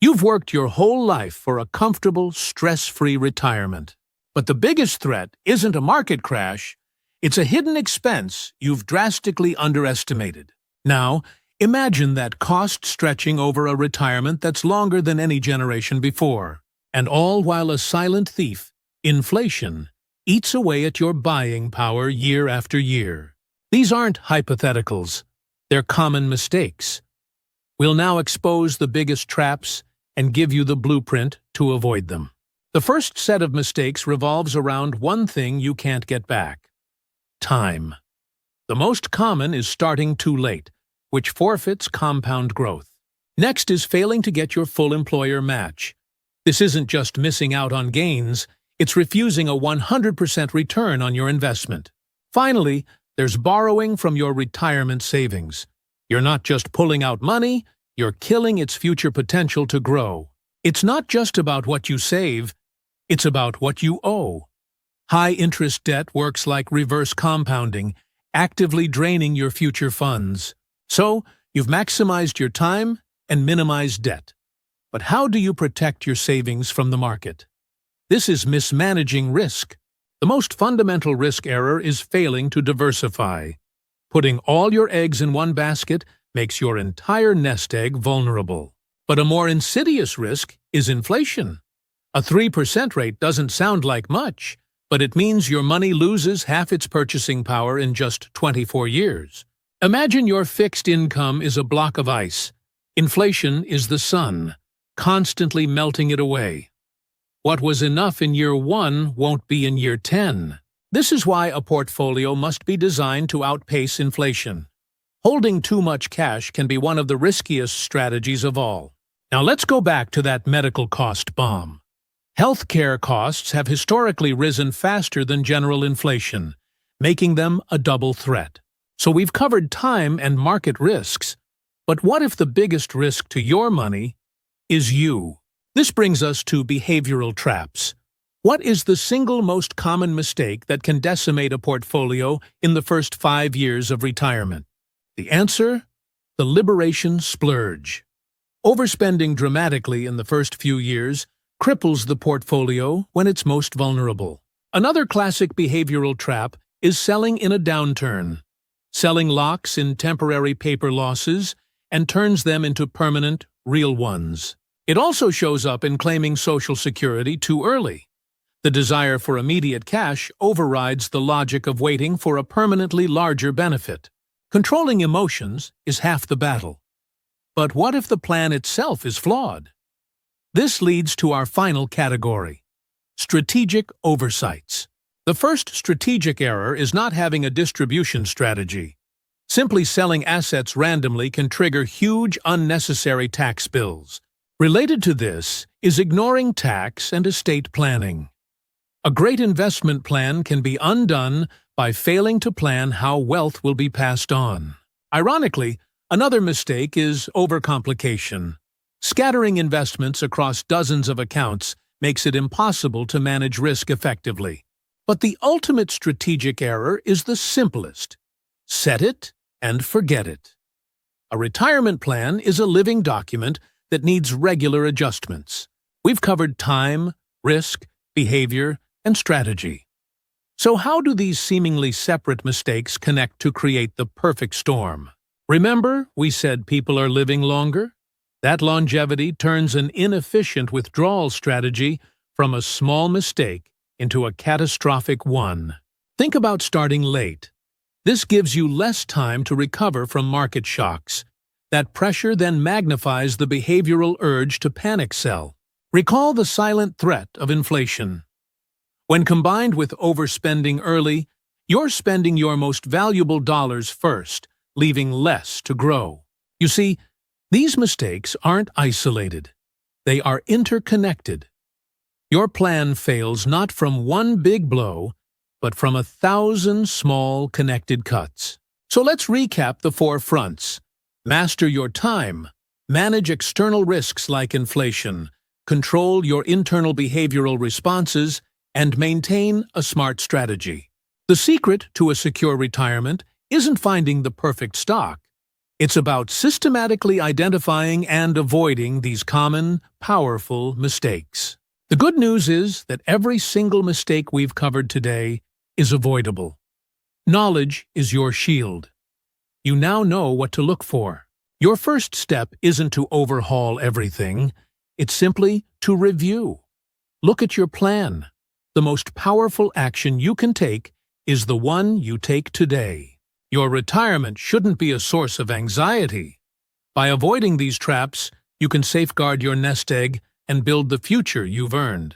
You've worked your whole life for a comfortable, stress-free retirement. But the biggest threat isn't a market crash, it's a hidden expense you've drastically underestimated. Now, imagine that cost stretching over a retirement that's longer than any generation before. And all while a silent thief, inflation, eats away at your buying power year after year. These aren't hypotheticals, they're common mistakes. We'll now expose the biggest traps and give you the blueprint to avoid them. The first set of mistakes revolves around one thing you can't get back: time. The most common is starting too late, which forfeits compound growth. Next is failing to get your full employer match. This isn't just missing out on gains, it's refusing a 100% return on your investment. Finally, there's borrowing from your retirement savings. You're not just pulling out money, you're killing its future potential to grow. It's not just about what you save, it's about what you owe. High-interest debt works like reverse compounding, actively draining your future funds. So, you've maximized your time and minimized debt. But how do you protect your savings from the market? This is mismanaging risk. The most fundamental risk error is failing to diversify. Putting all your eggs in one basket makes your entire nest egg vulnerable. But a more insidious risk is inflation. A 3% rate doesn't sound like much, but it means your money loses half its purchasing power in just 24 years. Imagine your fixed income is a block of ice. Inflation is the sun, constantly melting it away. What was enough in year 1 won't be in year 10. This is why a portfolio must be designed to outpace inflation. Holding too much cash can be one of the riskiest strategies of all. Now let's go back to that medical cost bomb. Healthcare costs have historically risen faster than general inflation, making them a double threat. So we've covered time and market risks, but what if the biggest risk to your money is you? This brings us to behavioral traps. What is the single most common mistake that can decimate a portfolio in the first 5 years of retirement? The answer? The liberation splurge. Overspending dramatically in the first few years cripples the portfolio when it's most vulnerable. Another classic behavioral trap is selling in a downturn. Selling locks in temporary paper losses and turns them into permanent, real ones. It also shows up in claiming Social Security too early. The desire for immediate cash overrides the logic of waiting for a permanently larger benefit. Controlling emotions is half the battle. But what if the plan itself is flawed? This leads to our final category: strategic oversights. The first strategic error is not having a distribution strategy. Simply selling assets randomly can trigger huge, unnecessary tax bills. Related to this is ignoring tax and estate planning. A great investment plan can be undone by failing to plan how wealth will be passed on. Ironically, another mistake is overcomplication. Scattering investments across dozens of accounts makes it impossible to manage risk effectively. But the ultimate strategic error is the simplest: set it and forget it. A retirement plan is a living document that needs regular adjustments. We've covered time, risk, behavior, and strategy. So how do these seemingly separate mistakes connect to create the perfect storm? Remember, we said people are living longer? That longevity turns an inefficient withdrawal strategy from a small mistake into a catastrophic one. Think about starting late. This gives you less time to recover from market shocks. That pressure then magnifies the behavioral urge to panic sell. Recall the silent threat of inflation. When combined with overspending early, you're spending your most valuable dollars first, leaving less to grow. You see, these mistakes aren't isolated. They are interconnected. Your plan fails not from one big blow, but from 1,000 small connected cuts. So let's recap the 4 fronts. Master your time, manage external risks like inflation, control your internal behavioral responses, and maintain a smart strategy. The secret to a secure retirement isn't finding the perfect stock. It's about systematically identifying and avoiding these common, powerful mistakes. The good news is that every single mistake we've covered today is avoidable. Knowledge is your shield. You now know what to look for. Your first step isn't to overhaul everything, it's simply to review. Look at your plan. The most powerful action you can take is the one you take today. Your retirement shouldn't be a source of anxiety. By avoiding these traps, you can safeguard your nest egg and build the future you've earned.